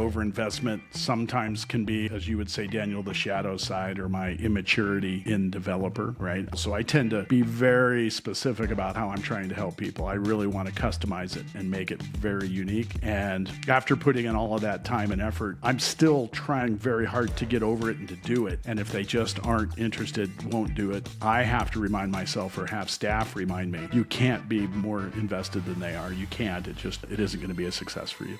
overinvestment sometimes can be, as you would say, Daniel, the shadow side or my immaturity in developer, right? So I tend to be very specific about how I'm trying to help people. I really want to customize it and make it very unique. And after putting in all of that time and effort, I'm still trying very hard to get over it and to do it. And if they just aren't interested, won't do it, I have to remind myself or have staff remind me, you can't be more invested than they are. You can't. It isn't going to be a success for you.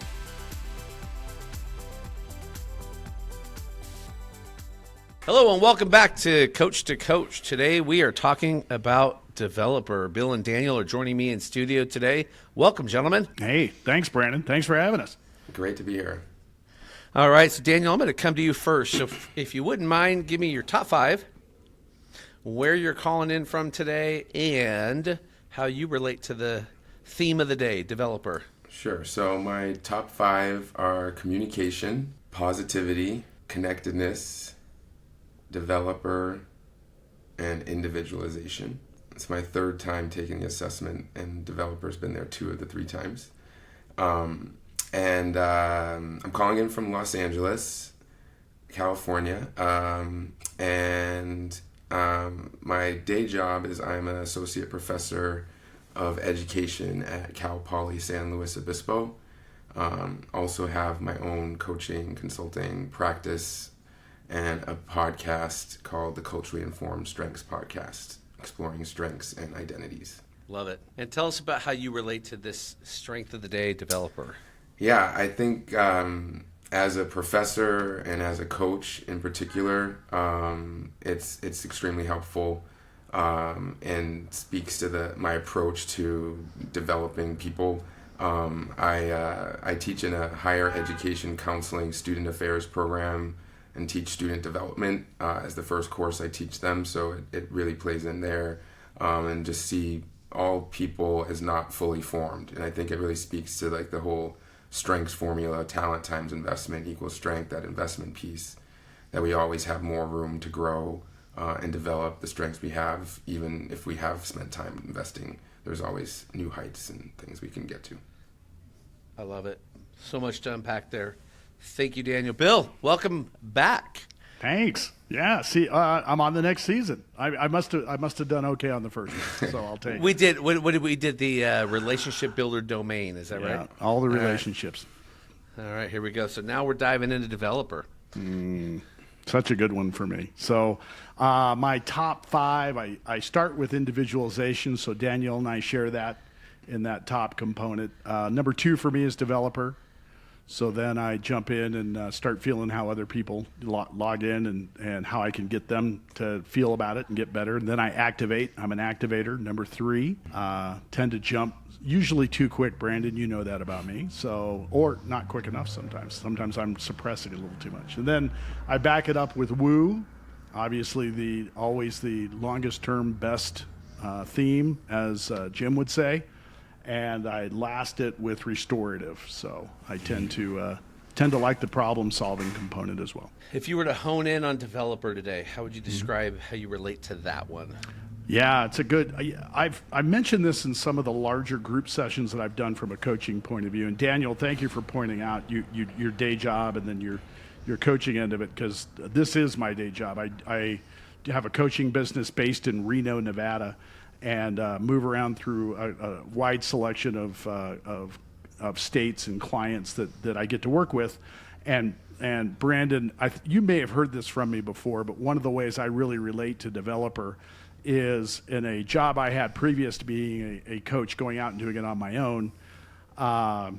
Hello and welcome back to Coach to Coach. Today we are talking about developer. Bill and Daniel are joining me in studio today. Welcome, gentlemen. Hey, thanks, Brandon. Thanks for having us. Great to be here. All right, so Daniel, I'm going to come to you first. So if you wouldn't mind, give me your top 5, where you're calling in from today, and how you relate to the theme of the day, developer. Sure. So my top 5 are communication, positivity, connectedness, developer, and individualization. It's my 3rd time taking the assessment, and developer's been there 2 of the 3 times. I'm calling in from Los Angeles, California, my day job is I'm an associate professor of education at Cal Poly San Luis Obispo. Also have my own coaching, consulting practice, and a podcast called the Culturally Informed Strengths Podcast, exploring strengths and identities. Love it. And tell us about how you relate to this strength of the day, developer. Yeah, I think as a professor and as a coach in particular, it's extremely helpful and speaks to my approach to developing people. I teach in a higher education counseling student affairs program and teach student development as the first course I teach them, so it really plays in there, and just see all people as not fully formed. And I think it really speaks to like the whole strengths formula, talent times investment equals strength, that investment piece, that we always have more room to grow and develop the strengths we have. Even if we have spent time investing, there's always new heights and things we can get to. I love it. So much to unpack there. Thank you, Daniel. Bill, welcome back. Thanks. Yeah. See, I'm on the next season. I must have done okay on the first one, so I'll take. We did. What did we did? The relationship builder domain. Is that right? All the relationships. All right. Here we go. So now we're diving into developer. Such a good one for me. So my top 5, I start with individualization. So Daniel and I share that in that top component. Number 2 for me is developer. So then I jump in and start feeling how other people log in and how I can get them to feel about it and get better. And then I activate. I'm an activator. Number 3, tend to jump usually too quick, Brandon. You know that about me. So, or not quick enough sometimes. Sometimes I'm suppressing a little too much. And then I back it up with woo. Obviously, always the longest term best theme, as Jim would say. And I last it with restorative. So I tend to like the problem-solving component as well. If you were to hone in on developer today, how would you describe how you relate to that one? Yeah, it's a good. I've mentioned this in some of the larger group sessions that I've done from a coaching point of view. And Daniel, thank you for pointing out your day job and then your coaching end of it, because this is my day job. I have a coaching business based in Reno, Nevada, and move around through a wide selection of states and clients that I get to work with. And Brandon, you may have heard this from me before, but one of the ways I really relate to developer is in a job I had previous to being a coach, going out and doing it on my own. I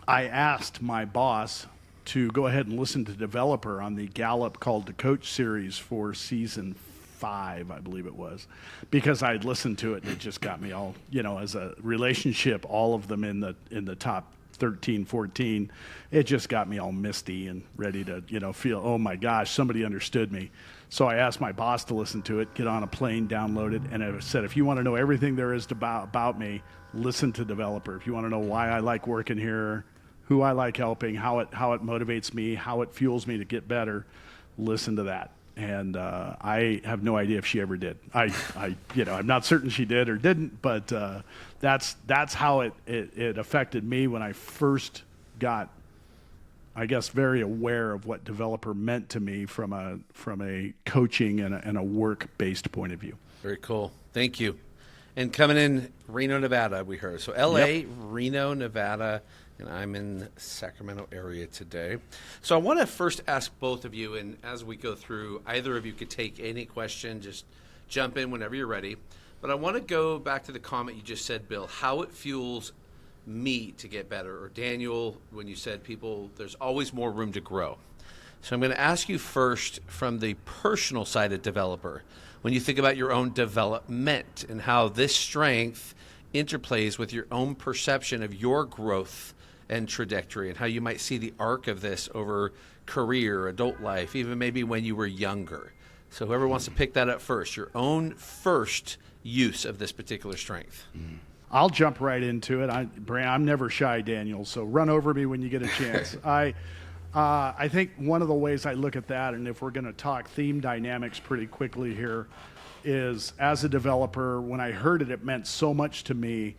asked my boss to go ahead and listen to developer on the Gallup Called to Coach series for season 5, I believe it was, because I'd listened to it and it just got me all, as a relationship, all of them in the top 13, 14, it just got me all misty and ready to, feel, oh my gosh, somebody understood me. So I asked my boss to listen to it, get on a plane, download it, and I said, if you want to know everything there is about me, listen to Developer. If you want to know why I like working here, who I like helping, how it motivates me, how it fuels me to get better, listen to that. And I have no idea if she ever did. I'm not certain she did or didn't, but that's how it affected me when I first got I guess, very aware of what developer meant to me from a coaching and a work-based point of view. Very cool. Thank you. And coming in Reno, Nevada, we heard. So LA, Reno, Nevada, and I'm in Sacramento area today. So I want to first ask both of you, and as we go through, either of you could take any question, just jump in whenever you're ready. But I want to go back to the comment you just said, Bill, how it fuels me to get better, or Daniel, when you said people, there's always more room to grow. So I'm going to ask you first from the personal side of developer, when you think about your own development and how this strength interplays with your own perception of your growth and trajectory, and how you might see the arc of this over career, adult life, even maybe when you were younger. So whoever wants to pick that up first, your own first use of this particular strength. I'll jump right into it. I'm never shy, Daniel, so run over me when you get a chance. I think one of the ways I look at that, and if we're going to talk theme dynamics pretty quickly here, is as a developer, when I heard it, it meant so much to me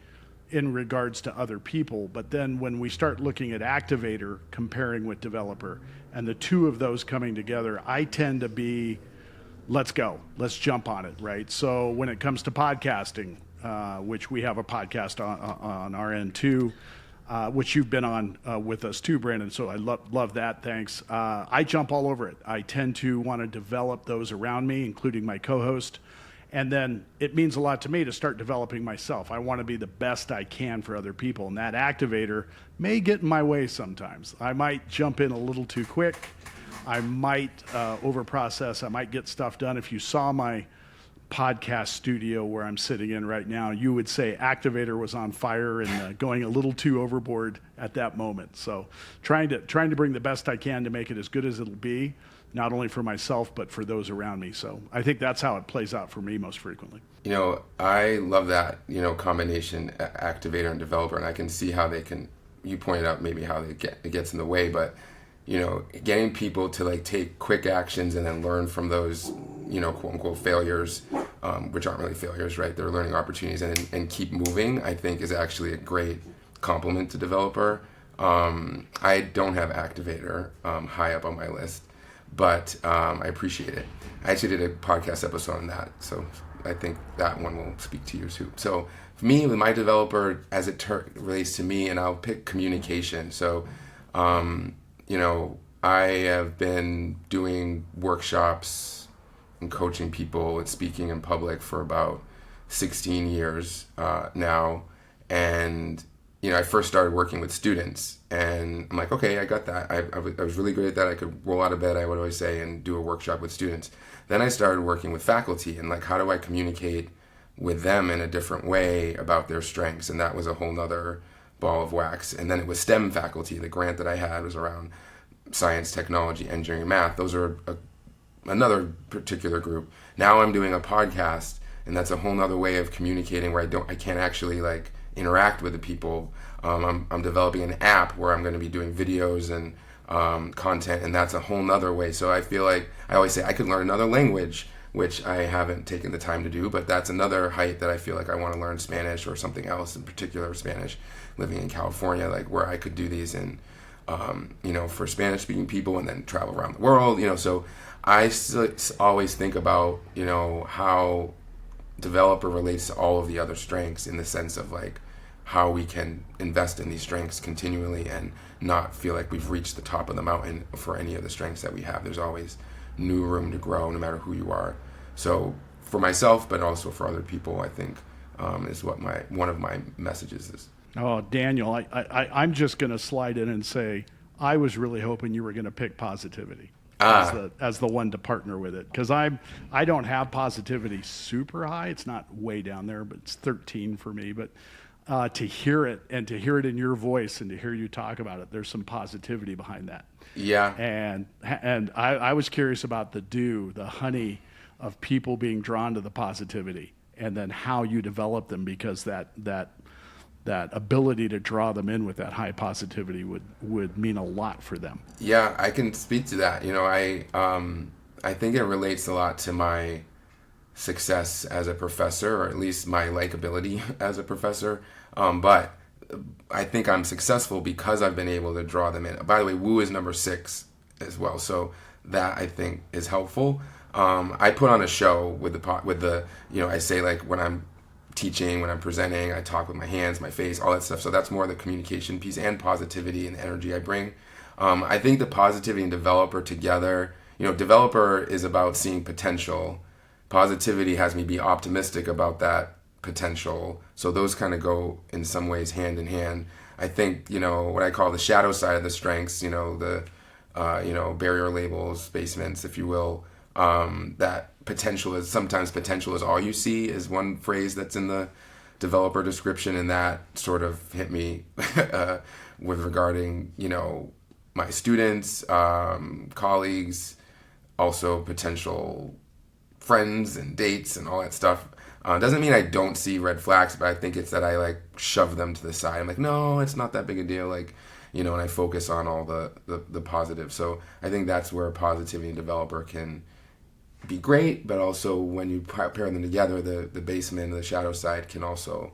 in regards to other people. But then when we start looking at activator, comparing with developer, and the two of those coming together, I tend to be, let's go, let's jump on it, right? So when it comes to podcasting, which we have a podcast on our end too, which you've been on with us too, Brandon. So I love that. Thanks. I jump all over it. I tend to want to develop those around me, including my co-host. And then it means a lot to me to start developing myself. I want to be the best I can for other people. And that activator may get in my way sometimes. I might jump in a little too quick. I might overprocess. I might get stuff done. If you saw my podcast studio where I'm sitting in right now, you would say activator was on fire and going a little too overboard at that moment. So trying to bring the best I can to make it as good as it'll be, not only for myself, but for those around me. So I think that's how it plays out for me most frequently. You know, I love that, combination activator and developer, and I can see how they can, you pointed out maybe how it gets in the way, but, getting people to like take quick actions and then learn from those, quote unquote failures, which aren't really failures, right? They're learning opportunities and keep moving, I think is actually a great compliment to developer. I don't have activator high up on my list, but I appreciate it. I actually did a podcast episode on that, so I think that one will speak to you too. So for me, with my developer, as it relates to me, and I'll pick communication. So, I have been doing workshops and coaching people and speaking in public for about 16 years now. And, I first started working with students, and I'm like, okay, I got that. I was really great at that. I could roll out of bed, I would always say, and do a workshop with students. Then I started working with faculty, and like, how do I communicate with them in a different way about their strengths? And that was a whole nother ball of wax. And then it was STEM faculty. The grant that I had was around science, technology, engineering, math. Those are another particular group. Now I'm doing a podcast, and that's a whole nother way of communicating where I can't actually like interact with the people. I'm developing an app where I'm going to be doing videos and content, and that's a whole nother way. So I feel like I always say I could learn another language, which I haven't taken the time to do, but that's another height that I feel like I want to learn Spanish or something else, in particular Spanish, living in California, like where I could do these in for Spanish speaking people and then travel around the world, so I always think about, how developer relates to all of the other strengths, in the sense of like how we can invest in these strengths continually and not feel like we've reached the top of the mountain for any of the strengths that we have. There's always new room to grow, no matter who you are. So for myself, but also for other people, I think is what one of my messages is. Oh, Daniel, I'm just going to slide in and say I was really hoping you were going to pick positivity as the one to partner with it, because I don't have positivity super high. It's not way down there, but it's 13 for me. But to hear it, and to hear it in your voice, and to hear you talk about it, there's some positivity behind that. Yeah. And I was curious about the honey of people being drawn to the positivity, and then how you develop them, because that ability to draw them in with that high positivity would mean a lot for them. Yeah, I can speak to that. I think it relates a lot to my success as a professor, or at least my likability as a professor. But I think I'm successful because I've been able to draw them in. By the way, Woo is number 6 as well, so that I think is helpful. I put on a show with the I say, like, when I'm teaching, when I'm presenting, I talk with my hands, my face, all that stuff. So that's more the communication piece and positivity and the energy I bring. I think the positivity and developer together, developer is about seeing potential. Positivity has me be optimistic about that potential. So those kind of go in some ways hand in hand. I think, what I call the shadow side of the strengths, the barrier labels, basements, if you will, that sometimes potential is all you see, is one phrase that's in the developer description, and that sort of hit me with regarding, my students, colleagues, also potential friends and dates and all that stuff. Doesn't mean I don't see red flags, but I think it's that I, like, shove them to the side. I'm like, no, it's not that big a deal. Like, and I focus on all the positive. So I think that's where positivity and developer can be great, but also when you pair them together, the basement and the shadow side can also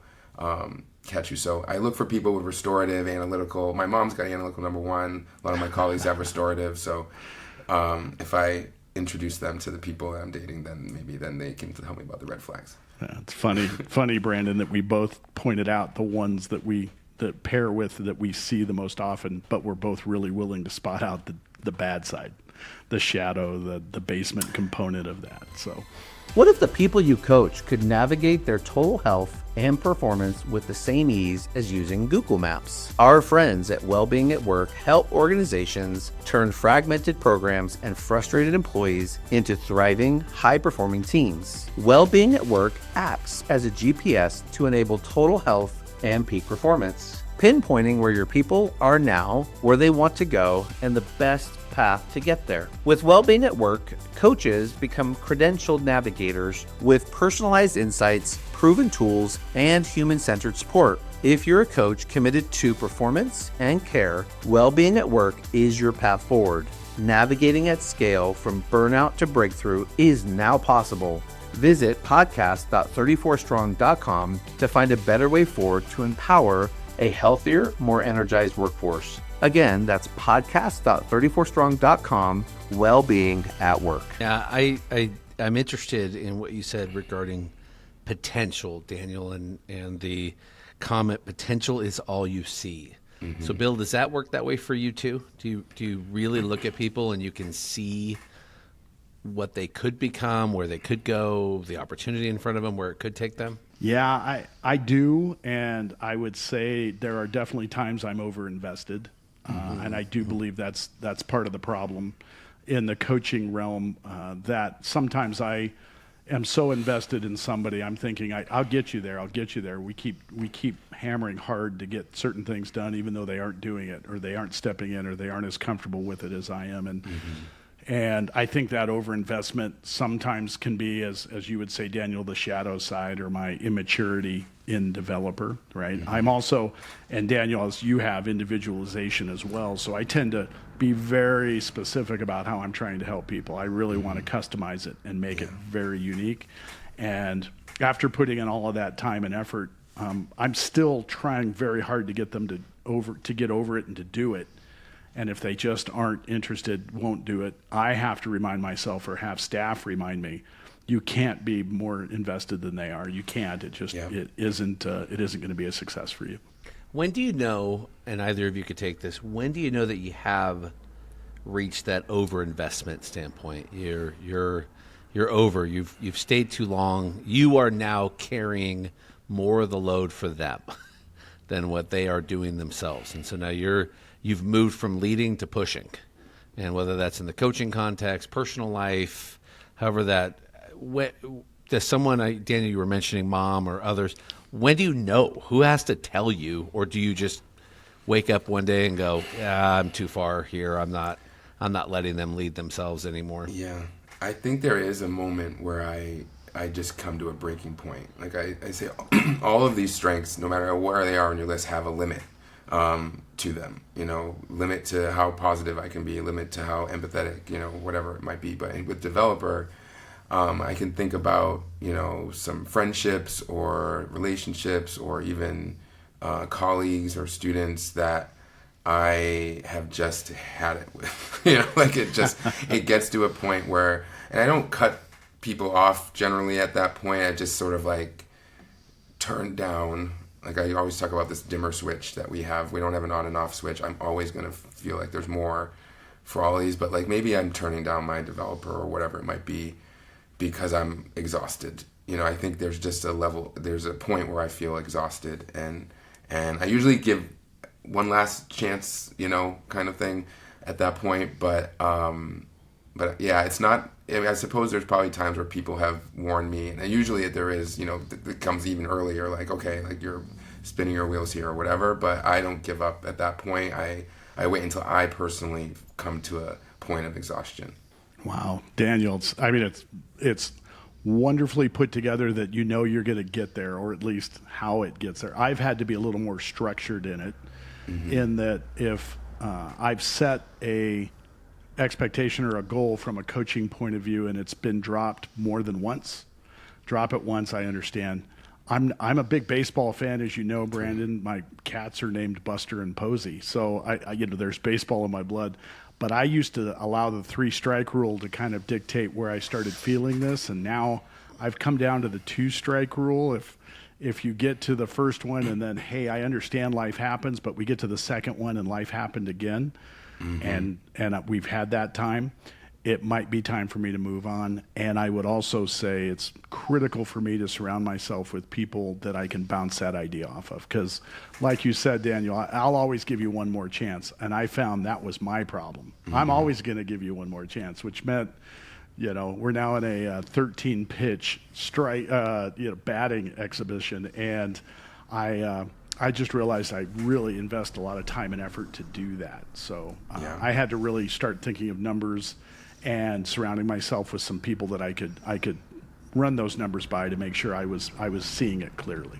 catch you. So I look for people with restorative, analytical. My mom's got analytical number 1. A lot of my colleagues have restorative. So if I introduce them to the people that I'm dating, then they can tell me about the red flags. Yeah, it's funny, Brandon, that we both pointed out the ones that pair with that we see the most often, but we're both really willing to spot out the bad side, the shadow, the basement component of that. So what if the people you coach could navigate their total health and performance with the same ease as using Google Maps? Our friends at Wellbeing at Work help organizations turn fragmented programs and frustrated employees into thriving, high-performing teams. Wellbeing at Work acts as a GPS to enable total health and peak performance, pinpointing where your people are now, where they want to go, and the best path to get there. With Wellbeing at Work, coaches become credentialed navigators with personalized insights, proven tools, and human-centered support. If you're a coach committed to performance and care, Wellbeing at Work is your path forward. Navigating at scale from burnout to breakthrough is now possible. Visit podcast.34strong.com to find a better way forward to empower a healthier, more energized workforce. Again, that's podcast.34strong.com, Wellbeing at Work. Yeah, I'm interested in what you said regarding potential, Daniel, and the comment, potential is all you see. Mm-hmm. So, Bill, does that work that way for you too? Do you really look at people and you can see what they could become, where they could go, the opportunity in front of them, where it could take them? Yeah, I do, and I would say there are definitely times I'm overinvested, and I do believe that's part of the problem in the coaching realm, that sometimes I am so invested in somebody, I'm thinking, I'll get you there, I'll get you there. We keep hammering hard to get certain things done, even though they aren't doing it, or they aren't stepping in, or they aren't as comfortable with it as I am, and I think that overinvestment sometimes can be, as you would say, Daniel, the shadow side, or my immaturity in developer, right? I'm also, and Daniel, as you have, individualization as well. So I tend to be very specific about how I'm trying to help people. I really want to customize it and make it very unique. And after putting in all of that time and effort, I'm still trying very hard to get them to get over it and to do it. And if they just aren't interested, won't do it, I have to remind myself, or have staff remind me, you can't be more invested than they are. You can't. It just it isn't going to be a success for you. When do you know, and either of you could take this, when do you know that you have reached that overinvestment standpoint? You're over. You've stayed too long. You are now carrying more of the load for them than what they are doing themselves. And so now you've moved from leading to pushing. And whether that's in the coaching context, personal life, however that, does someone, Daniel, you were mentioning mom or others, when do you know? Who has to tell you? Or do you just wake up one day and go, yeah, I'm too far here. I'm not letting them lead themselves anymore? Yeah. I think there is a moment where I just come to a breaking point. Like I say, all of these strengths, no matter where they are on your list, have a limit to them. Limit to how positive I can be, limit to how empathetic, whatever it might be. But with developer, I can think about, some friendships or relationships, or even colleagues or students that I have just had it with. Like it gets to a point where, and I don't cut people off generally at that point. I just sort of like turn down. Like I always talk about this dimmer switch that we have. We don't have an on and off switch. I'm always going to feel like there's more for all of these, but like maybe I'm turning down my developer or whatever it might be because I'm exhausted. I think there's just there's a point where I feel exhausted, and I usually give one last chance, kind of thing at that point. But yeah, it's not. I suppose there's probably times where people have warned me, and usually there is, it comes even earlier, like, okay, like you're spinning your wheels here or whatever. But I don't give up at that point. I wait until I personally come to a point of exhaustion. Wow, Daniel, it's wonderfully put together that you're going to get there, or at least how it gets there. I've had to be a little more structured in it, in that if I've set a expectation or a goal from a coaching point of view and it's been dropped more than once, drop it once, I understand. I'm a big baseball fan, as you know, Brandon. My cats are named Buster and Posey, so I there's baseball in my blood. But I used to allow the 3-strike rule to kind of dictate where I started feeling this, and now I've come down to the 2-strike rule. If you get to the first one and then, hey, I understand life happens, but we get to the second one and life happened again, and we've had that time, it might be time for me to move on. And I would also say it's critical for me to surround myself with people that I can bounce that idea off of. Because like you said, Daniel, I'll always give you one more chance. And I found that was my problem. I'm always going to give you one more chance, which meant, we're now in a 13-pitch strike, batting exhibition. And I just realized I really invest a lot of time and effort to do that. So I had to really start thinking of numbers and surrounding myself with some people that I could run those numbers by to make sure I was seeing it clearly.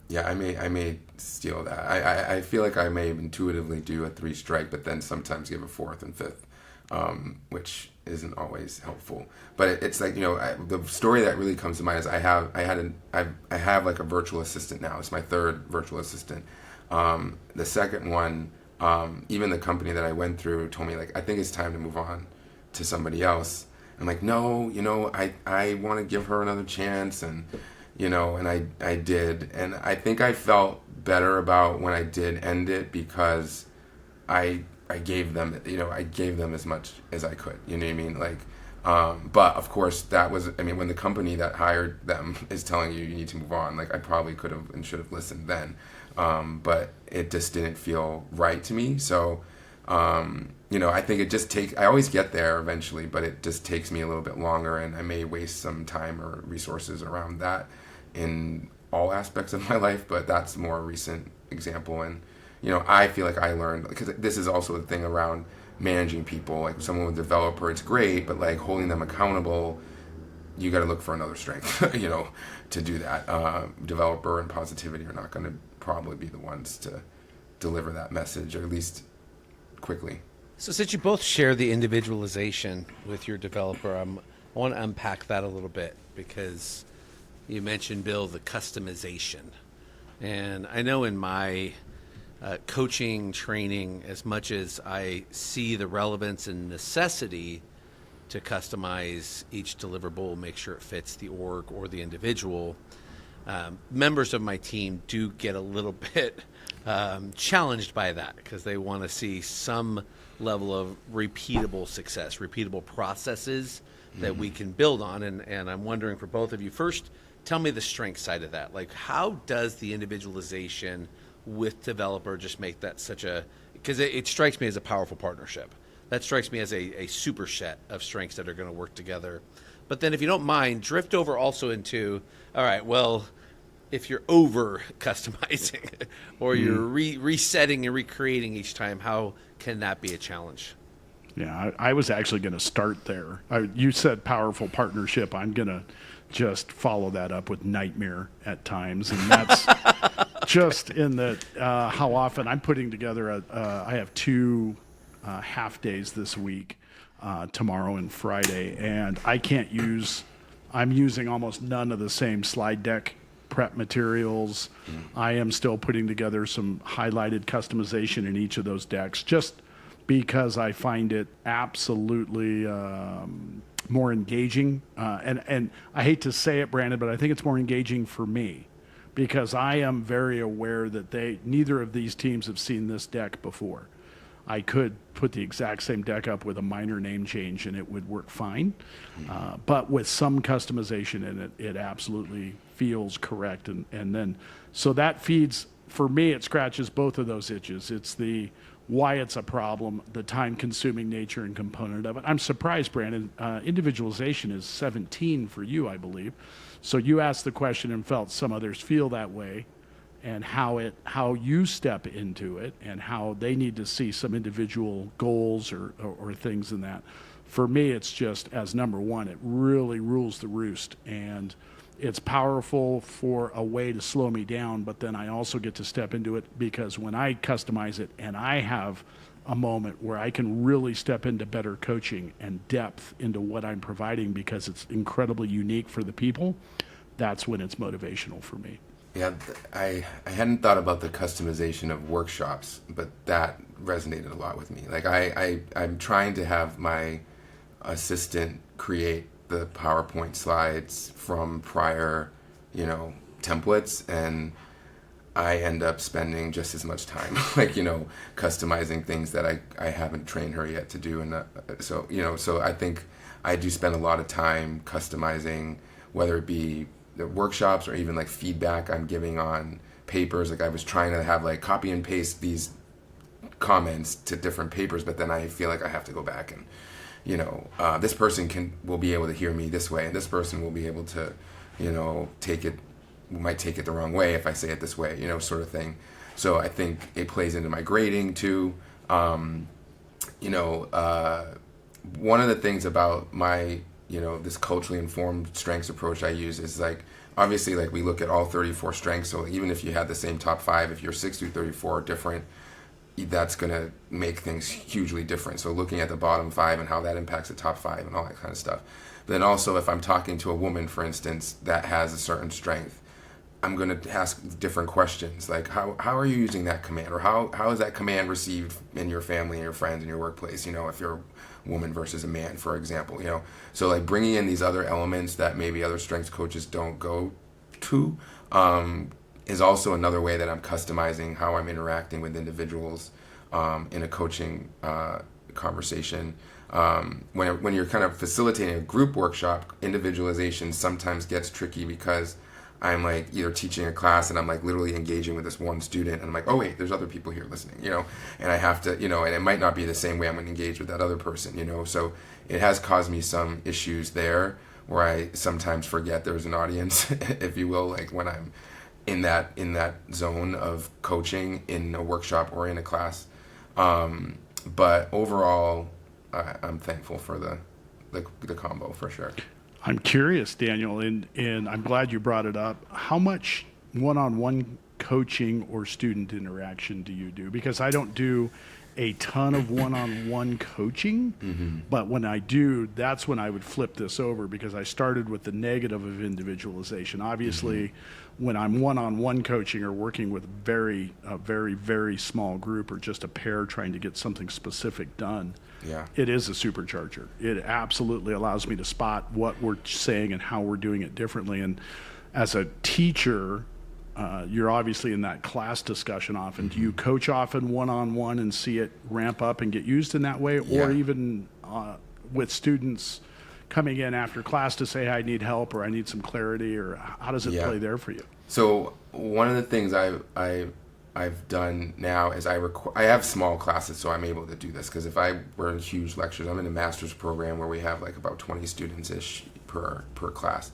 Yeah, I may steal that. I feel like I may intuitively do a 3-strike, but then sometimes give a 4th and 5th, which isn't always helpful. But it's like, the story that really comes to mind is I have like a virtual assistant now. It's my 3rd virtual assistant. The second one, even the company that I went through told me, like, I think it's time to move on to somebody else. I'm like, no, I want to give her another chance, and I did, and I think I felt better about when I did end it because I gave them as much as I could, you know what I mean? Like, but of course that was, when the company that hired them is telling you need to move on, like I probably could have and should have listened then, but it just didn't feel right to me. So I think it just takes, I always get there eventually, but it just takes me a little bit longer, and I may waste some time or resources around that in all aspects of my life, but that's a more recent example. And, I feel like I learned, because this is also the thing around managing people, like someone with a developer, it's great, but like holding them accountable, you got to look for another strength, to do that. Developer and positivity are not going to probably be the ones to deliver that message, or at least quickly. So since you both share the individualization with your developer, I want to unpack that a little bit, because you mentioned, Bill, the customization. And I know in my coaching training, as much as I see the relevance and necessity to customize each deliverable, make sure it fits the org or the individual, members of my team do get a little bit challenged by that, because they want to see some level of repeatable success, repeatable processes that we can build on. And I'm wondering, for both of you, first, tell me the strength side of that. Like, how does the individualization with developer just make that such a, because it strikes me as a powerful partnership. That strikes me as a super set of strengths that are going to work together. But then, if you don't mind, drift over also into, all right, well, if you're over customizing or you're resetting and recreating each time, how can that be a challenge? Yeah, I was actually going to start there. You said powerful partnership. I'm going to just follow that up with nightmare at times. And that's just in that how often I'm putting together I have 2 half days this week, tomorrow and Friday, and I'm using almost none of the same slide deck prep materials. I am still putting together some highlighted customization in each of those decks, just because I find it absolutely more engaging. And I hate to say it, Brandon, but I think it's more engaging for me, because I am very aware that neither of these teams have seen this deck before. I could put the exact same deck up with a minor name change and it would work fine. But with some customization in it, it absolutely feels correct. And then, so that feeds, for me, it scratches both of those itches. It's the why it's a problem, the time-consuming nature and component of it. I'm surprised, Brandon. Individualization is 17 for you, I believe. So you asked the question and felt some others feel that way, and how you step into it, and how they need to see some individual goals or things in that. For me, it's just, as number one, it really rules the roost, and it's powerful for a way to slow me down, but then I also get to step into it, because when I customize it and I have a moment where I can really step into better coaching and depth into what I'm providing, because it's incredibly unique for the people, that's when it's motivational for me. Yeah, I hadn't thought about the customization of workshops, but that resonated a lot with me. Like I'm trying to have my assistant create the PowerPoint slides from prior, templates, and I end up spending just as much time, customizing things that I haven't trained her yet to do. And so I think I do spend a lot of time customizing, whether it be the workshops or even like feedback I'm giving on papers. Like I was trying to have like copy and paste these comments to different papers, but then I feel like I have to go back and, this person will be able to hear me this way, and this person will be able to, might take it the wrong way if I say it this way, sort of thing. So I think it plays into my grading too. One of the things about my this culturally informed strengths approach I use is obviously we look at all 34 strengths. So even if you had the same top 5, if your 6 through 34 are different, that's going to make things hugely different. So looking at the bottom 5 and how that impacts the top 5 and all that kind of stuff. But then also, if I'm talking to a woman, for instance, that has a certain strength, I'm going to ask different questions, like how are you using that command, or how is that command received in your family and your friends and your workplace, if you're a woman versus a man, for example, so bringing in these other elements that maybe other strengths coaches don't go to is also another way that I'm customizing how I'm interacting with individuals in a coaching conversation. When you're kind of facilitating a group workshop, individualization sometimes gets tricky, because I'm either teaching a class and I'm literally engaging with this one student, and I'm oh wait, there's other people here listening, and I have to, and it might not be the same way I'm going to engage with that other person, so it has caused me some issues there, where I sometimes forget there's an audience, if you will, when I'm in that zone of coaching in a workshop or in a class. But overall, I'm thankful for the combo, for sure. I'm curious, Daniel, and I'm glad you brought it up. How much one-on-one coaching or student interaction do you do? Because I don't do a ton of one-on-one coaching, but when I do, that's when I would flip this over, because I started with the negative of individualization. Obviously, when I'm one-on-one coaching or working with a very, very small group, or just a pair trying to get something specific done, it is a supercharger. It absolutely allows me to spot what we're saying and how we're doing it differently. And as a teacher, you're obviously in that class discussion often. Do you coach often one-on-one and see it ramp up and get used in that way? Or even with students coming in after class to say, I need help, or I need some clarity, or how does it play there for you? So one of the things I've done now is I have small classes, so I'm able to do this, because if I were in huge lectures, I'm in a master's program where we have about 20 students-ish per class.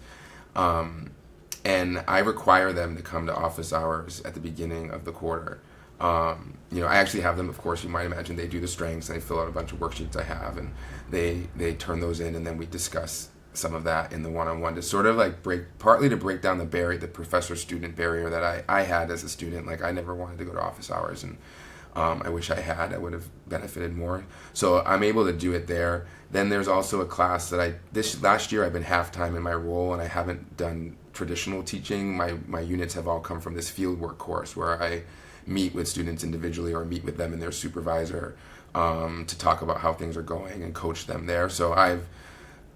And I require them to come to office hours at the beginning of the quarter. I actually have them, of course, you might imagine, they do the strengths, and they fill out a bunch of worksheets I have, and they turn those in, and then we discuss some of that in the one-on-one, to sort of partly to break down the professor-student barrier that I had as a student. I never wanted to go to office hours, and I wish I had. I would have benefited more. So I'm able to do it there. Then there's also a class that this last year I've been half-time in my role, and I haven't done traditional teaching. My units have all come from this fieldwork course where I meet with students individually or meet with them and their supervisor to talk about how things are going and coach them there. So I've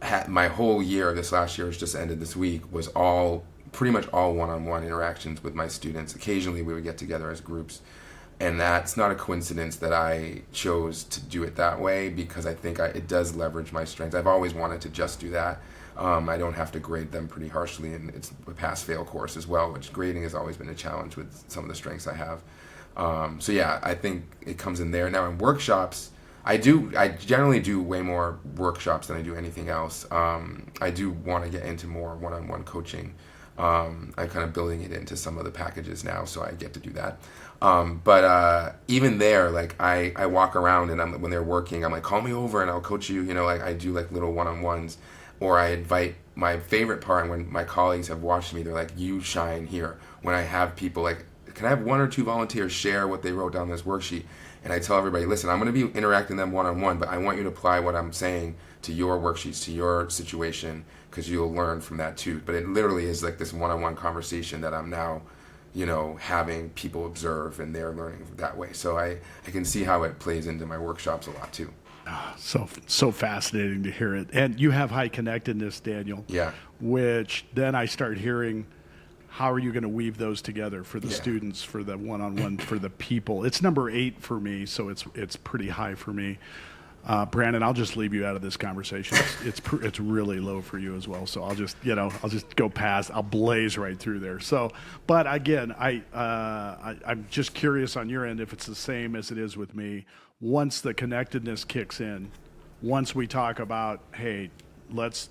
had my whole year, this last year has just ended this week, was pretty much all one-on-one interactions with my students. Occasionally we would get together as groups. And that's not a coincidence that I chose to do it that way, because I think it does leverage my strengths. I've always wanted to just do that. I don't have to grade them pretty harshly, and it's a pass-fail course as well, which grading has always been a challenge with some of the strengths I have. So yeah, I think it comes in there. Now in workshops, I generally do way more workshops than I do anything else. I do want to get into more one-on-one coaching. I'm kind of building it into some of the packages now, so I get to do that. But even there, like I walk around and when they're working, I'm like, call me over and I'll coach you. You know, like I do like little one-on-ones, or I invite. My favorite part when my colleagues have watched me, they're like, you shine here. When I have people like, can I have one or two volunteers share what they wrote down this worksheet? And I tell everybody, listen, I'm going to be interacting them one-on-one, but I want you to apply what I'm saying to your worksheets, to your situation, because you'll learn from that too. But it literally is like this one-on-one conversation that I'm now, having people observe, and they're learning that way. So I can see how it plays into my workshops a lot too. So fascinating to hear it. And you have high connectedness, Daniel. Yeah. Which then I start hearing, how are you going to weave those together for the students, for the one-on-one, for the people? It's number 8 for me, so it's pretty high for me. Brandon, I'll just leave you out of this conversation. It's really low for you as well. So I'll just go past. I'll blaze right through there. So, but again, I'm just curious on your end if it's the same as it is with me. Once the connectedness kicks in, once we talk about, hey, let's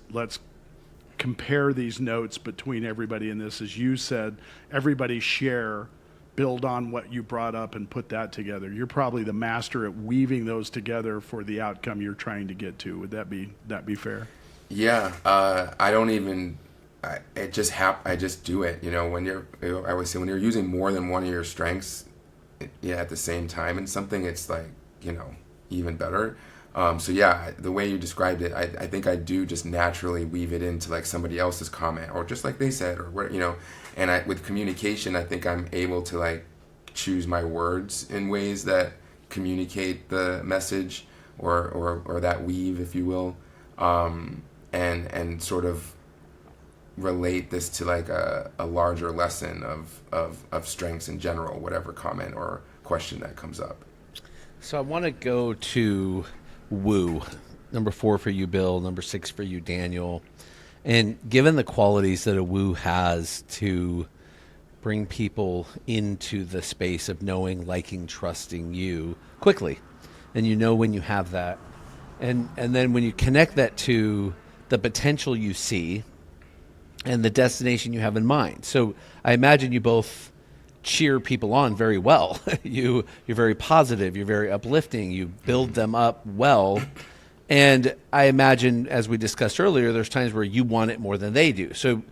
compare these notes between everybody in this, as you said, everybody share, build on what you brought up and put that together. You're probably the master at weaving those together for the outcome you're trying to get to. Would that be fair? Yeah. I don't even, I just do it. I always say when you're using more than one of your strengths, at the same time in something, it's like, even better. So yeah, the way you described it, I think I do just naturally weave it into like somebody else's comment, or just like they said, or what, and with communication, I think I'm able to like choose my words in ways that communicate the message, or that weave, if you will, and sort of relate this to like a larger lesson of strengths in general, whatever comment or question that comes up. So I want to go to woo. Number 4 for you, Bill. Number 6 for you, Daniel. And given the qualities that a woo has to bring people into the space of knowing, liking, trusting you quickly, and when you have that, and then when you connect that to the potential you see and the destination you have in mind. So I imagine you both cheer people on very well. You're very positive. You're very uplifting. You build them up well. And I imagine, as we discussed earlier, there's times where you want it more than they do. So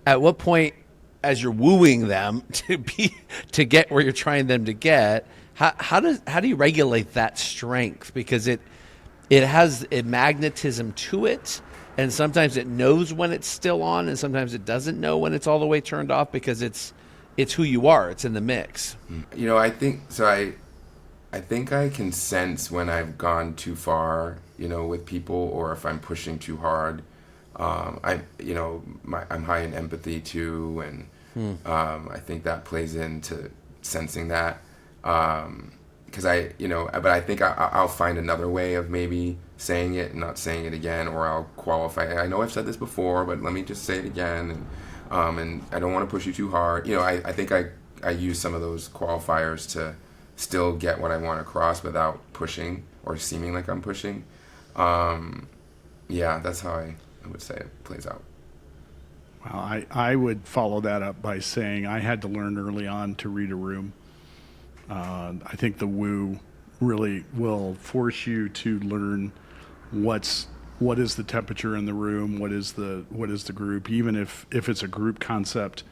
at what point, as you're wooing them to get where you're trying them to get, how do you regulate that strength? Because it has a magnetism to it, and sometimes it knows when it's still on, and sometimes it doesn't know when it's all the way turned off, because it's who you are. It's in the mix. I think so. I think I can sense when I've gone too far, with people, or if I'm pushing too hard. I'm high in empathy too, and I think that plays into sensing that. Because but I think I'll find another way of maybe saying it and not saying it again, or I'll qualify. I know I've said this before, but let me just say it again. And I don't want to push you too hard. I think I use some of those qualifiers to still get what I want across without pushing or seeming like I'm pushing. That's how I would say it plays out. Well, I would follow that up by saying I had to learn early on to read a room. I think the woo really will force you to learn what is the temperature in the room, what is the group, even if it's a group concept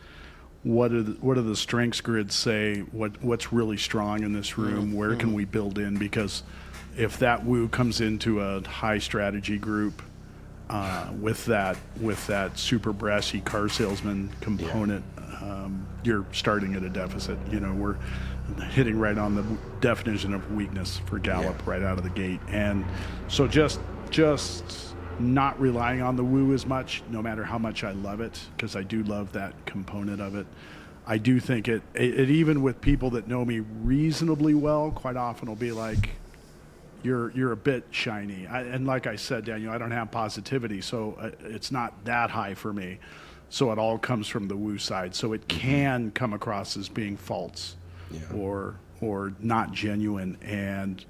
what do the strengths grids say? What's really strong in this room? Where can we build in? Because if that woo comes into a high strategy group with that super brassy car salesman component, you're starting at a deficit. We're hitting right on the definition of weakness for Gallup right out of the gate. And so just not relying on the woo as much, no matter how much I love it, because I do love that component of it. I do think it even with people that know me reasonably well, quite often will be like, you're a bit shiny. And like I said, Daniel, I don't have positivity, so it's not that high for me. So it all comes from the woo side. So it can come across as being false or not genuine. And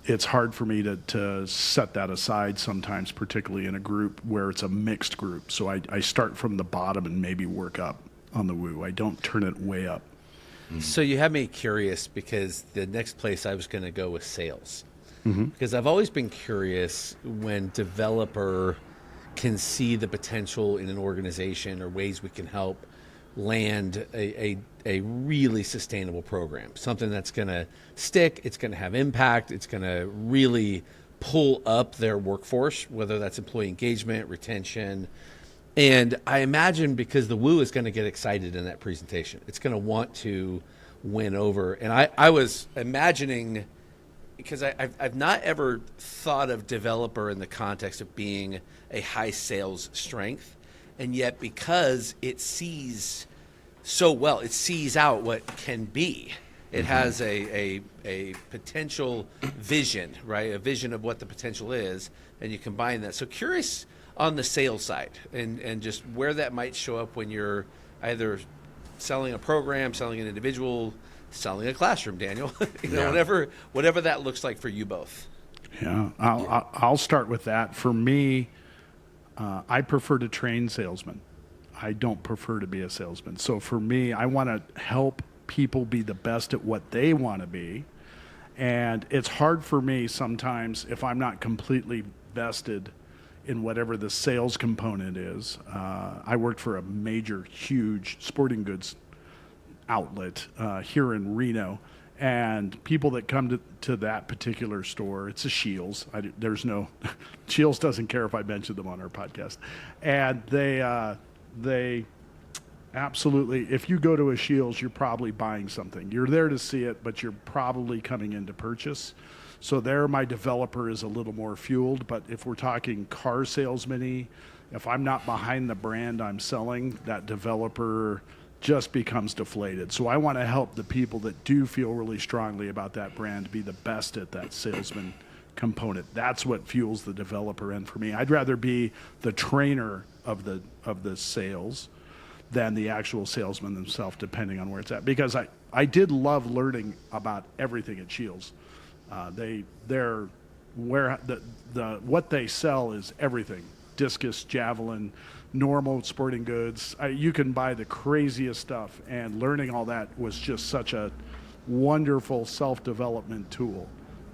it's hard for me to set that aside sometimes, particularly in a group where it's a mixed group. So I start from the bottom and maybe work up on the woo. I don't turn it way up. So you have me curious, because the next place I was going to go was sales. Because I've always been curious when developer can see the potential in an organization or ways we can help land a really sustainable program, something that's going to stick, it's going to have impact, it's going to really pull up their workforce, whether that's employee engagement, retention. And I imagine because the woo is going to get excited in that presentation, it's going to want to win over. And I was imagining, because I've not ever thought of developer in the context of being a high sales strength, and yet because it sees so well, it sees out what can be. It has a potential vision, right? A vision of what the potential is, and you combine that. So curious on the sales side and just where that might show up when you're either selling a program, selling an individual, selling a classroom, Daniel. Whatever that looks like for you both. Yeah, I'll start with that. For me, I prefer to train salesmen. I don't prefer to be a salesman. So for me, I want to help people be the best at what they want to be. And it's hard for me sometimes if I'm not completely vested in whatever the sales component is. I worked for a major, huge sporting goods outlet here in Reno, and people that come to that particular store, it's a Shields. There's no Shields doesn't care if I mention them on our podcast, and they absolutely, if you go to a Shields, you're probably buying something. You're there to see it, but you're probably coming in to purchase. So there, my developer is a little more fueled. But if we're talking car salesman-y, if I'm not behind the brand I'm selling, that developer just becomes deflated. So I want to help the people that do feel really strongly about that brand be the best at that salesman component. That's what fuels the developer. And for me, I'd rather be the trainer of the sales than the actual salesman themselves, depending on where it's at. Because I did love learning about everything at Shields. They're where what they sell is everything: discus, javelin, normal sporting goods. You can buy the craziest stuff, and learning all that was just such a wonderful self-development tool.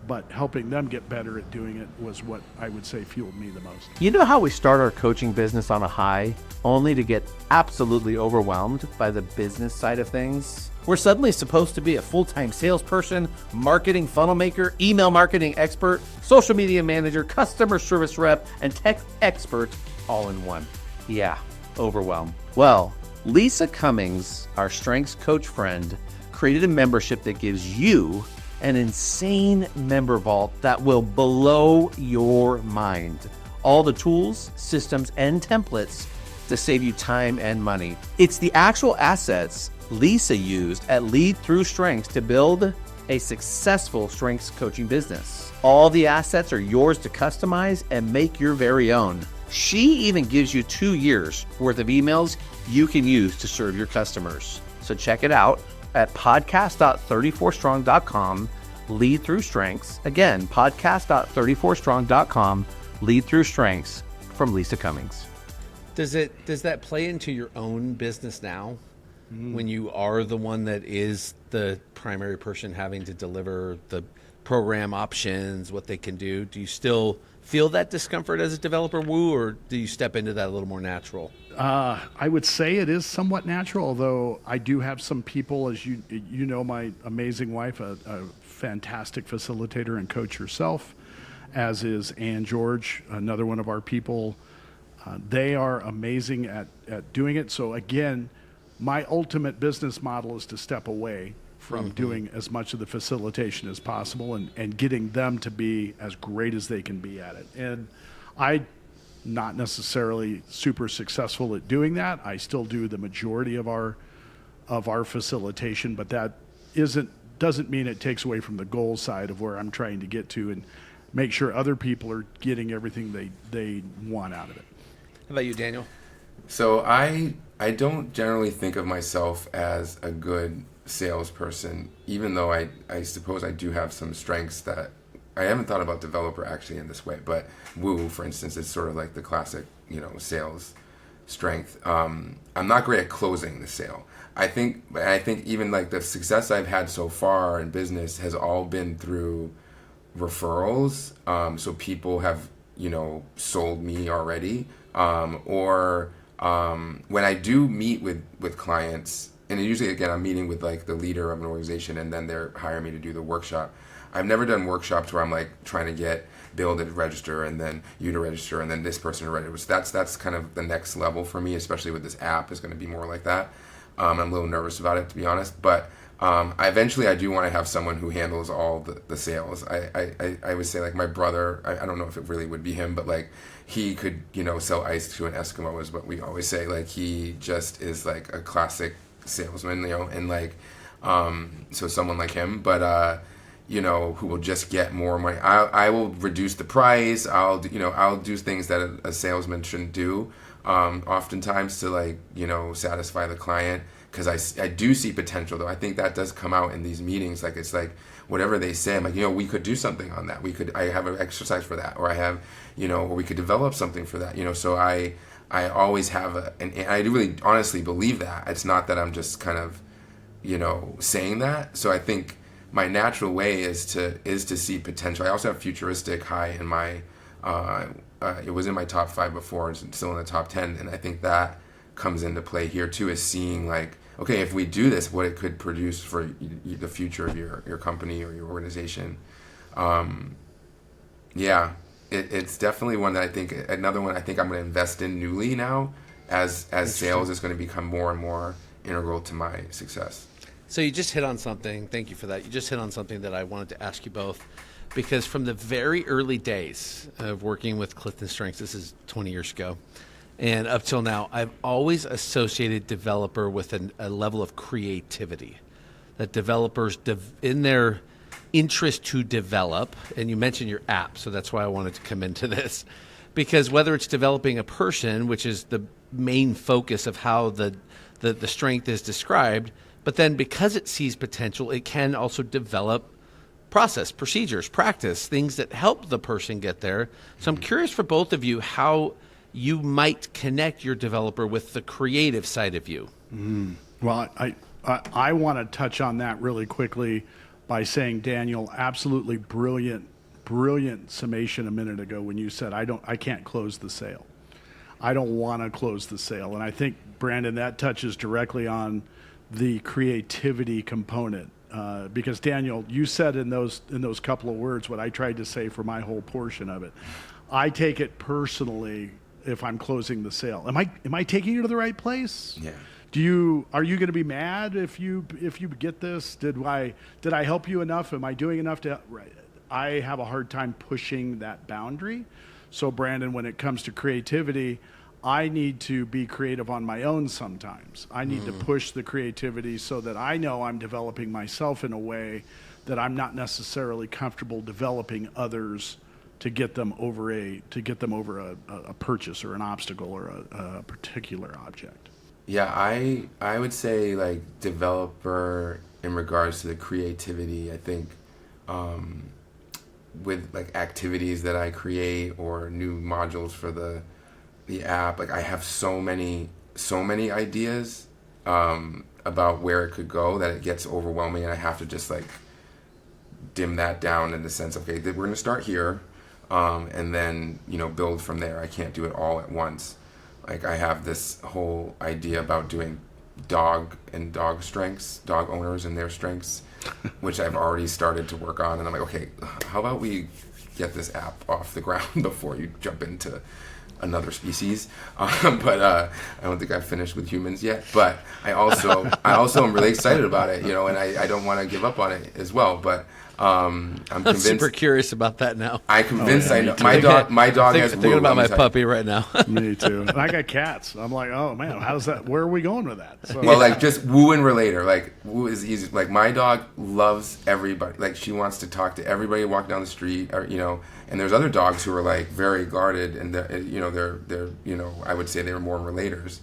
But helping them get better at doing it was what I would say fueled me the most. You know how we start our coaching business on a high, only to get absolutely overwhelmed by the business side of things? We're suddenly supposed to be a full-time salesperson, marketing funnel maker, email marketing expert, social media manager, customer service rep, and tech expert all in one. Yeah, overwhelmed. Well, Lisa Cummings, our strengths coach friend, created a membership that gives you an insane member vault that will blow your mind. All the tools, systems, and templates to save you time and money. It's the actual assets Lisa used at Lead Through Strengths to build a successful strengths coaching business. All the assets are yours to customize and make your very own. She even gives you 2 years worth of emails you can use to serve your customers. So check it out at podcast.34strong.com, Lead Through Strengths. Again, podcast.34strong.com, Lead Through Strengths from Lisa Cummings. Does that play into your own business now? When you are the one that is the primary person having to deliver the program options, what they can do. Do you still feel that discomfort as a developer, Woo, or do you step into that a little more natural? I would say it is somewhat natural, although I do have some people, as you know, my amazing wife, a fantastic facilitator and coach herself, as is Ann George, another one of our people. They are amazing at doing it. So again, my ultimate business model is to step away from doing as much of the facilitation as possible and getting them to be as great as they can be at it. And I not necessarily super successful at doing that. I still do the majority of our facilitation, but that doesn't mean it takes away from the goal side of where I'm trying to get to and make sure other people are getting everything they want out of it. How about you, Daniel? So I don't generally think of myself as a good salesperson, even though I suppose I do have some strengths that I haven't thought about developer actually in this way. But Woo, for instance, is sort of like the classic, sales strength. I'm not great at closing the sale. I think even like the success I've had so far in business has all been through referrals. So people have, sold me already. Or when I do meet with clients, and usually again I'm meeting with like the leader of an organization, and then they're hiring me to do the workshop. I've never done workshops where I'm like trying to get Bill to register and then you to register and then this person to register. That's kind of the next level for me, especially with this app is going to be more like that. I'm a little nervous about it, to be honest, but eventually I do want to have someone who handles all the sales. I would say like my brother, I don't know if it really would be him, but like he could, sell ice to an Eskimo is what we always say. Like he just is like a classic salesman, and like, so someone like him, but, who will just get more money. I will reduce the price. I'll do things that a salesman shouldn't do, oftentimes to like, satisfy the client. Because I do see potential, though. I think that does come out in these meetings. Like it's like whatever they say, I'm like, we could do something on that. I have an exercise for that, or I have, or we could develop something for that. So I always have and I do really honestly believe that. It's not that I'm just kind of, saying that. So I think my natural way is to see potential. I also have futuristic high in my, it was in my top 5 before, it's still in the top 10, and I think that comes into play here too, is seeing like, okay, if we do this, what it could produce for the future of your company or your organization. It's definitely one that I think, another one I think I'm going to invest in newly now, as sales is going to become more and more integral to my success. So you just hit on something. Thank you for that. You just hit on something that I wanted to ask you both, because from the very early days of working with Clifton Strengths, this is 20 years ago, and up till now, I've always associated developer with a level of creativity. That developers, in their interest to develop, and you mentioned your app, so that's why I wanted to come into this, because whether it's developing a person, which is the main focus of how the strength is described, but then because it sees potential, it can also develop process, procedures, practice, things that help the person get there. So I'm curious for both of you how you might connect your developer with the creative side of you. Well, I want to touch on that really quickly by saying, Daniel, absolutely brilliant summation a minute ago when you said, I can't close the sale. I don't want to close the sale. And I think, Brandon, that touches directly on the creativity component. Because Daniel, you said in those couple of words what I tried to say for my whole portion of it. I take it personally if I'm closing the sale. Am I taking you to the right place? Yeah. Are you going to be mad if you get this? Did I help you enough? Am I doing enough to? Right. I have a hard time pushing that boundary. So Brandon, when it comes to creativity, I need to be creative on my own sometimes. I need to push the creativity so that I know I'm developing myself in a way that I'm not necessarily comfortable developing others to get them over a purchase or an obstacle or a particular object. Yeah, I would say like developer in regards to the creativity. I think with like activities that I create or new modules for the app, like I have so many ideas about where it could go that it gets overwhelming, and I have to just like dim that down in the sense, okay, we're going to start here, and then, build from there. I can't do it all at once. Like, I have this whole idea about doing dog strengths, dog owners and their strengths, which I've already started to work on. And I'm like, okay, how about we get this app off the ground before you jump into another species? But I don't think I've finished with humans yet. But I also am really excited about it, and I don't want to give up on it as well. But I'm convinced. super curious about that now. I'm convinced. yeah, I me know too. my dog has Thinking Woo, about let my me tell you. puppy right now. Me too. And I got cats. I'm like, oh man, how's that? Where are we going with that? So, Well, like just Woo and Relator. Like Woo is easy. Like my dog loves everybody. Like she wants to talk to everybody walking down the street. Or, and there's other dogs who are like very guarded, and they're I would say they're more relators.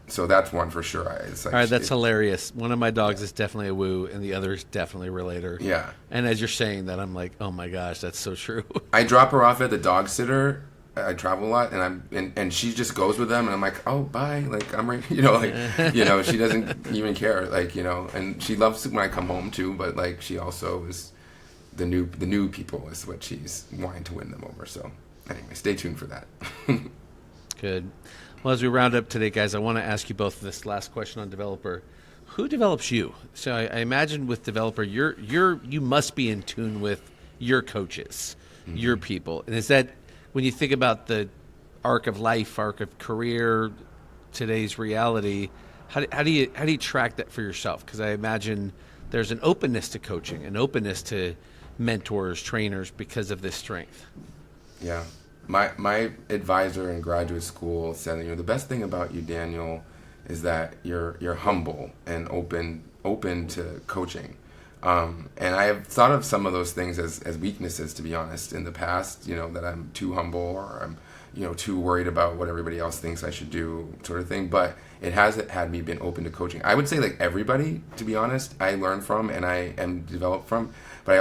So that's one for sure. It's like, All right, that's hilarious. One of my dogs is definitely a Woo, and the other is definitely a Relator. Yeah. And as you're saying that, I'm like, oh my gosh, that's so true. I drop her off at the dog sitter. I travel a lot, and she just goes with them, and I'm like, oh, bye. Like I'm right, she doesn't even care, and she loves it when I come home too. But like she also is the new people is what she's wanting to win them over. So anyway, stay tuned for that. Good. Well, as we round up today, guys, I want to ask you both this last question on developer. Who develops you? So I imagine with developer, you must be in tune with your coaches, your people, and is that when you think about the arc of life, arc of career, today's reality, how do you track that for yourself? Because I imagine there's an openness to coaching, an openness to mentors, trainers because of this strength. Yeah. My advisor in graduate school said, the best thing about you, Daniel, is that you're humble and open to coaching. And I have thought of some of those things as weaknesses, to be honest, in the past, that I'm too humble or I'm, too worried about what everybody else thinks I should do, sort of thing. But it has had me been open to coaching. I would say like everybody, to be honest, I learn from and I am developed from. But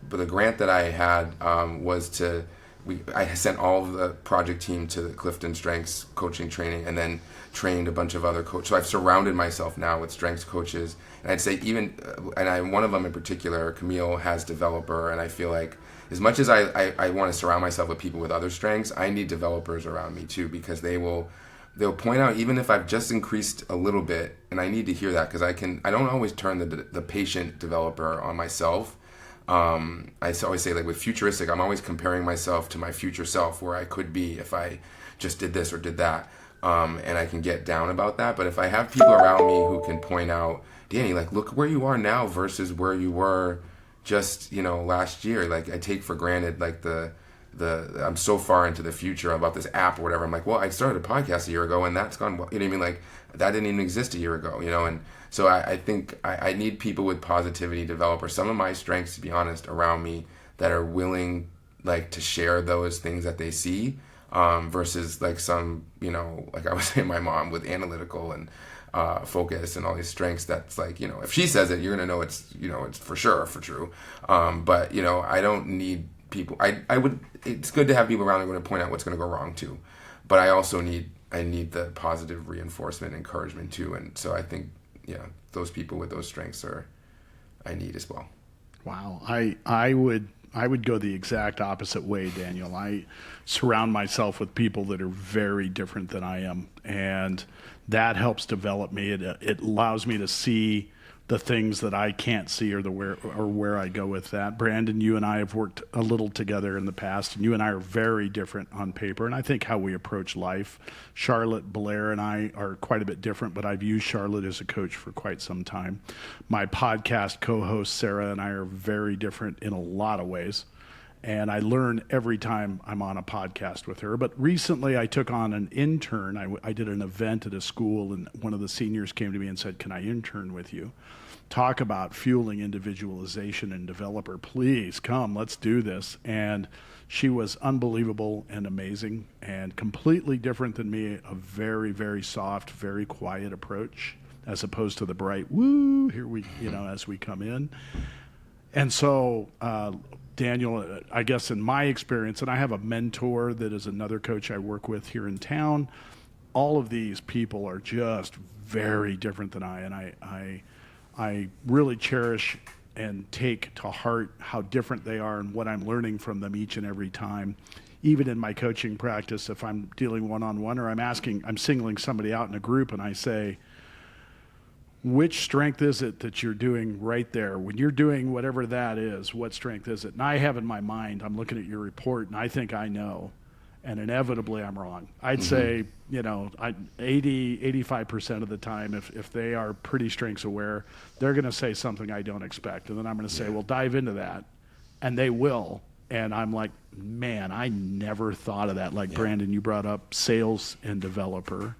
the grant that I had was I sent all of the project team to the Clifton Strengths coaching training and then trained a bunch of other coaches. So I've surrounded myself now with strengths coaches. And I'd say one of them in particular, Camille, has developer. And I feel like as much as I want to surround myself with people with other strengths, I need developers around me too, because they'll point out even if I've just increased a little bit, and I need to hear that because I don't always turn the patient developer on myself. I always say, like with futuristic, I'm always comparing myself to my future self, where I could be if I just did this or did that, and I can get down about that. But if I have people around me who can point out, Danny, like look where you are now versus where you were just last year. Like I take for granted like the I'm so far into the future about this app or whatever. I'm like, well, I started a podcast a year ago and that's gone. You know what I mean? Like that didn't even exist a year ago. And so I think I need people with positivity developers. Some of my strengths, to be honest, around me that are willing like to share those things that they see, versus like some, like I was saying, my mom with analytical and focus and all these strengths. That's like, if she says it, you're gonna know it's for sure for true. But I don't need people. It's good to have people around that are going to point out what's going to go wrong too. But I also need the positive reinforcement, encouragement too. And so I think, those people with those strengths I need as well. Wow. I would go the exact opposite way, Daniel. I surround myself with people that are very different than I am, and that helps develop me. It allows me to see the things that I can't see or where I go with that. Brandon, you and I have worked a little together in the past, and you and I are very different on paper, and I think how we approach life. Charlotte, Blair, and I are quite a bit different, but I've used Charlotte as a coach for quite some time. My podcast co-host, Sarah, and I are very different in a lot of ways, and I learn every time I'm on a podcast with her. But recently I took on an intern. I did an event at a school, and one of the seniors came to me and said, "Can I intern with you? Talk about fueling individualization and developer. Please come, let's do this." And she was unbelievable and amazing and completely different than me, a very, very soft, very quiet approach as opposed to the bright, woo, here we, as we come in. And so, Daniel, I guess in my experience, and I have a mentor that is another coach I work with here in town, all of these people are just very different than I really cherish and take to heart how different they are and what I'm learning from them each and every time. Even in my coaching practice, if I'm dealing one-on-one or I'm singling somebody out in a group and I say, which strength is it that you're doing right there? When you're doing whatever that is, what strength is it? And I have in my mind, I'm looking at your report and I think I know, and inevitably I'm wrong. I'd say, 85% of the time, if they are pretty strengths aware, they're going to say something I don't expect. And then I'm going to say, well, dive into that. And they will. And I'm like, man, I never thought of that. Like Brandon, you brought up sales and developer.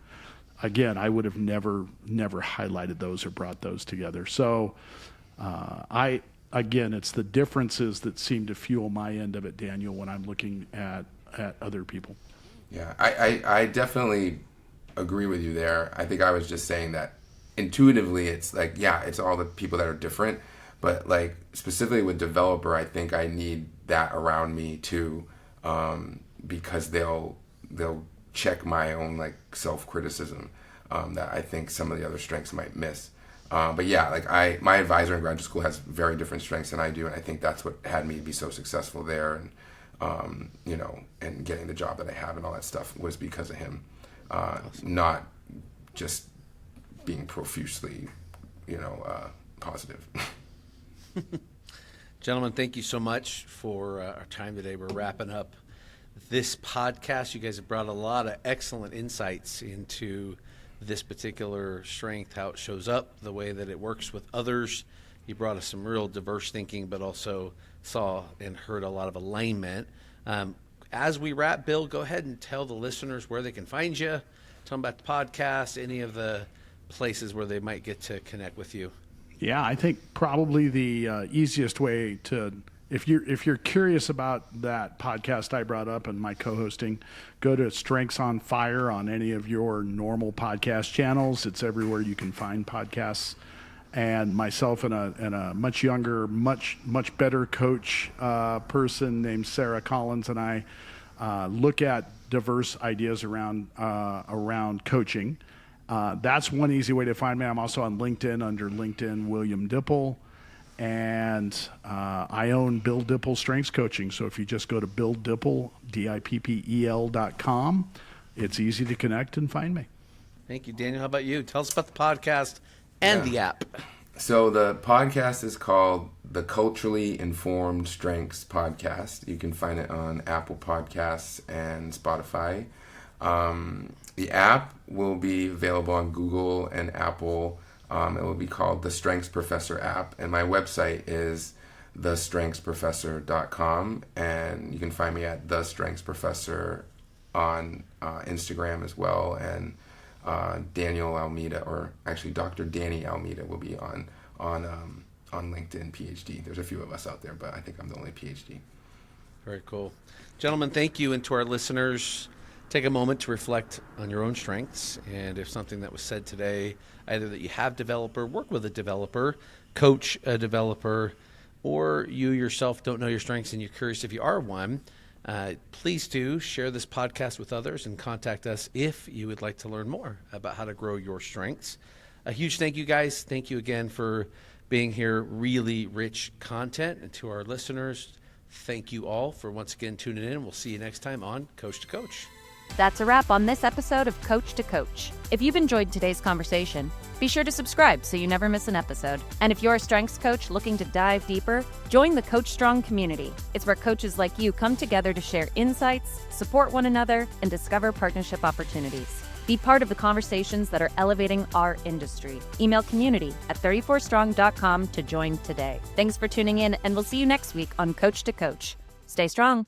Again, I would have never highlighted those or brought those together. So it's the differences that seem to fuel my end of it, Daniel, when I'm looking at other people. Yeah, I definitely agree with you there. I think I was just saying that intuitively it's like, yeah, it's all the people that are different. But like specifically with developer, I think I need that around me too, because they'll check my own like self-criticism that I think some of the other strengths might miss. But yeah, like my advisor in graduate school has very different strengths than I do, and I think that's what had me be so successful there, and and getting the job that I have and all that stuff was because of him, not just being profusely, positive. Gentlemen, thank you so much for our time today. We're wrapping up this podcast. You guys have brought a lot of excellent insights into this particular strength, how it shows up, the way that it works with others. You brought us some real diverse thinking, but also saw and heard a lot of alignment. As we wrap, Bill, go ahead and tell the listeners where they can find you. Tell them about the podcast, any of the places where they might get to connect with you. Yeah, I think probably the easiest way to, if you're curious about that podcast I brought up and my co-hosting, go to Strengths on Fire on any of your normal podcast channels. It's everywhere you can find podcasts. And myself and a much younger, much better coach person named Sarah Collins and I look at diverse ideas around coaching. That's one easy way to find me. I'm also on LinkedIn under LinkedIn William Dipple. And I own Bill Dipple Strengths Coaching. So if you just go to Bill Dipple, DIPPEL.com, it's easy to connect and find me. Thank you, Daniel. How about you? Tell us about the podcast and the app. So the podcast is called the Culturally Informed Strengths Podcast. You can find it on Apple Podcasts and Spotify. The app will be available on Google and Apple. It will be called the Strengths Professor app. And my website is thestrengthsprofessor.com. And you can find me at The Strengths Professor on Instagram as well. And Daniel Almeida, or actually Dr. Danny Almeida, will be on LinkedIn, PhD. There's a few of us out there, but I think I'm the only PhD. Very cool. Gentlemen, thank you. And to our listeners, take a moment to reflect on your own strengths. And if something that was said today, either that you have developer, work with a developer, coach a developer, or you yourself don't know your strengths and you're curious if you are one, please do share this podcast with others and contact us if you would like to learn more about how to grow your strengths. A huge thank you, guys. Thank you again for being here. Really rich content. And to our listeners, thank you all for once again tuning in. We'll see you next time on Coach to Coach. That's a wrap on this episode of Coach to Coach. If you've enjoyed today's conversation, be sure to subscribe so you never miss an episode. And if you're a strengths coach looking to dive deeper, join the Coach Strong community. It's where coaches like you come together to share insights, support one another, and discover partnership opportunities. Be part of the conversations that are elevating our industry. Email community@34strong.com to join today. Thanks for tuning in, and we'll see you next week on Coach to Coach. Stay strong.